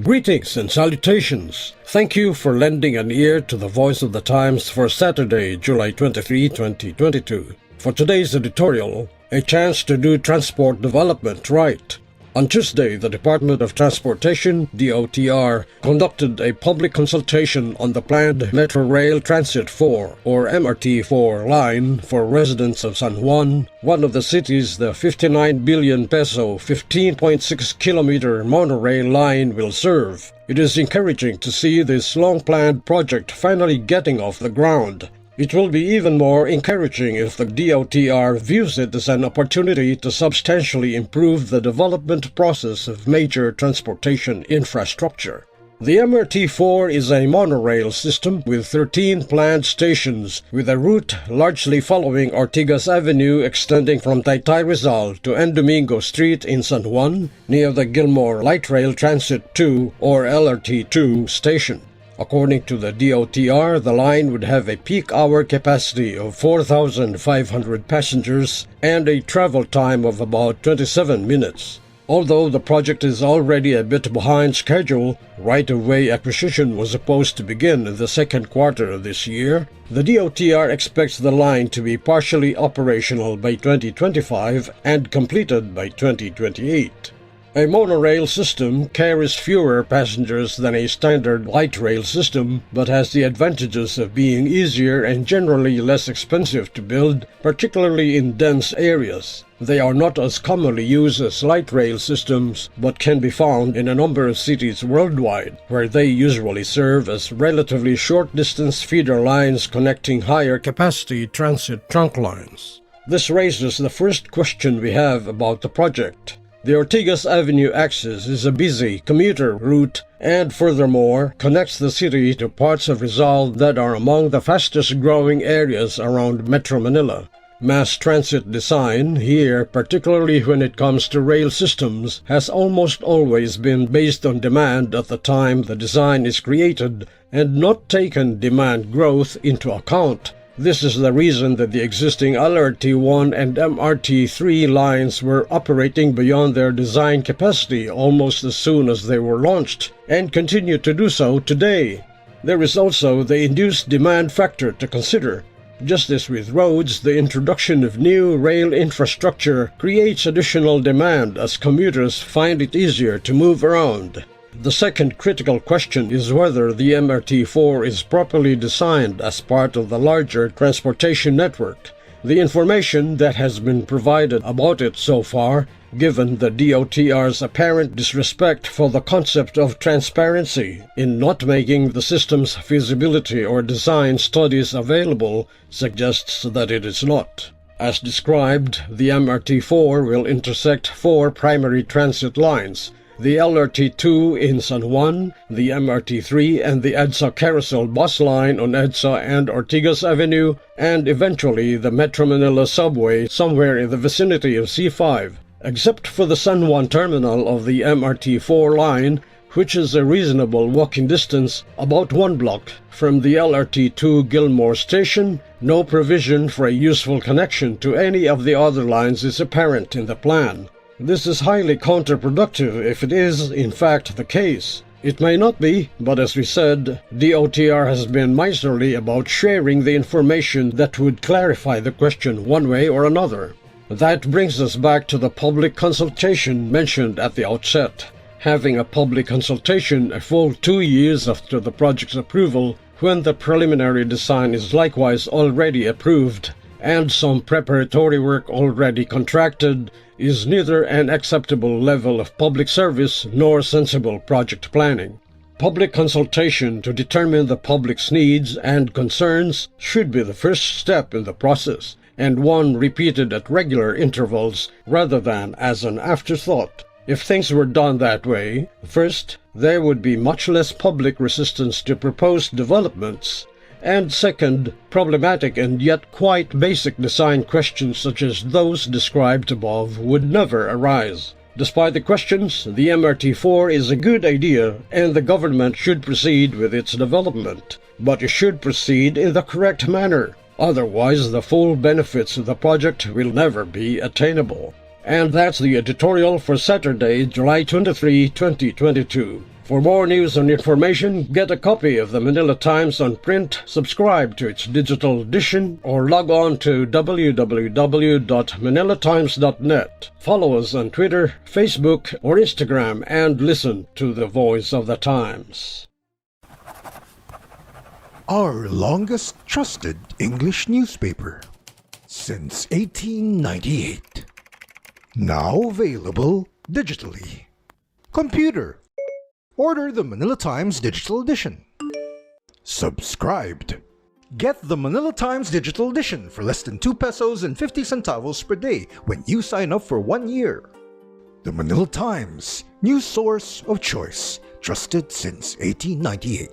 Greetings and salutations. Thank you for lending an ear to the Voice of the Times for Saturday, July 23, 2022. For today's editorial, a chance to do transport development right. On Tuesday, the Department of Transportation, DOTR, conducted a public consultation on the planned Metro Rail Transit 4 or MRT4 line for residents of San Juan, one of the cities the 59 billion peso 15.6 kilometer monorail line will serve. It is encouraging to see this long-planned project finally getting off the ground. It will be even more encouraging if the DOTR views it as an opportunity to substantially improve the development process of major transportation infrastructure. The MRT4 is a monorail system with 13 planned stations, with a route largely following Ortigas Avenue extending from Taytay Rizal to N. Domingo Street in San Juan, near the Gilmore Light Rail Transit 2 or LRT2 station. According to the DOTR, the line would have a peak hour capacity of 4,500 passengers and a travel time of about 27 minutes. Although the project is already a bit behind schedule, right-of-way acquisition was supposed to begin in the second quarter of this year, the DOTR expects the line to be partially operational by 2025 and completed by 2028. A monorail system carries fewer passengers than a standard light rail system, but has the advantages of being easier and generally less expensive to build, particularly in dense areas. They are not as commonly used as light rail systems, but can be found in a number of cities worldwide, where they usually serve as relatively short-distance feeder lines connecting higher-capacity transit trunk lines. This raises the first question we have about the project. The Ortigas Avenue axis is a busy commuter route and furthermore connects the city to parts of Rizal that are among the fastest growing areas around Metro Manila. Mass transit design here, particularly when it comes to rail systems, has almost always been based on demand at the time the design is created and not taken demand growth into account. This is the reason that the existing LRT1 and MRT3 lines were operating beyond their design capacity almost as soon as they were launched, and continue to do so today. There is also the induced demand factor to consider. Just as with roads, the introduction of new rail infrastructure creates additional demand as commuters find it easier to move around. The second critical question is whether the MRT4 is properly designed as part of the larger transportation network. The information that has been provided about it so far, given the DOTR's apparent disrespect for the concept of transparency in not making the system's feasibility or design studies available, suggests that it is not. As described, the MRT4 will intersect 4 primary transit lines: the LRT2 in San Juan, the MRT3 and the EDSA Carousel bus line on EDSA and Ortigas Avenue, and eventually the Metro Manila subway somewhere in the vicinity of C5. Except for the San Juan terminal of the MRT4 line, which is a reasonable walking distance, about 1 block from the LRT2 Gilmore station, no provision for a useful connection to any of the other lines is apparent in the plan. This is highly counterproductive if it is, in fact, the case. It may not be, but as we said, DOTR has been miserly about sharing the information that would clarify the question one way or another. That brings us back to the public consultation mentioned at the outset. Having a public consultation a full 2 years after the project's approval, when the preliminary design is likewise already approved, and some preparatory work already contracted, is neither an acceptable level of public service nor sensible project planning. Public consultation to determine the public's needs and concerns should be the first step in the process, and one repeated at regular intervals rather than as an afterthought. If things were done that way, first, there would be much less public resistance to proposed developments, and second, problematic and yet quite basic design questions such as those described above would never arise. Despite the questions, the MRT4 is a good idea and the government should proceed with its development, but it should proceed in the correct manner. Otherwise, the full benefits of the project will never be attainable. And that's the editorial for Saturday, July 23, 2022. For more news and information, get a copy of the Manila Times on print, subscribe to its digital edition, or log on to www.manilatimes.net. Follow us on Twitter, Facebook, or Instagram and listen to the Voice of the Times. Our longest trusted English newspaper since 1898. Now available digitally. Computer. Order the Manila Times Digital Edition. Subscribed. Get the Manila Times Digital Edition for less than 2 pesos and 50 centavos per day when you sign up for 1 year. The Manila Times, news source of choice, trusted since 1898.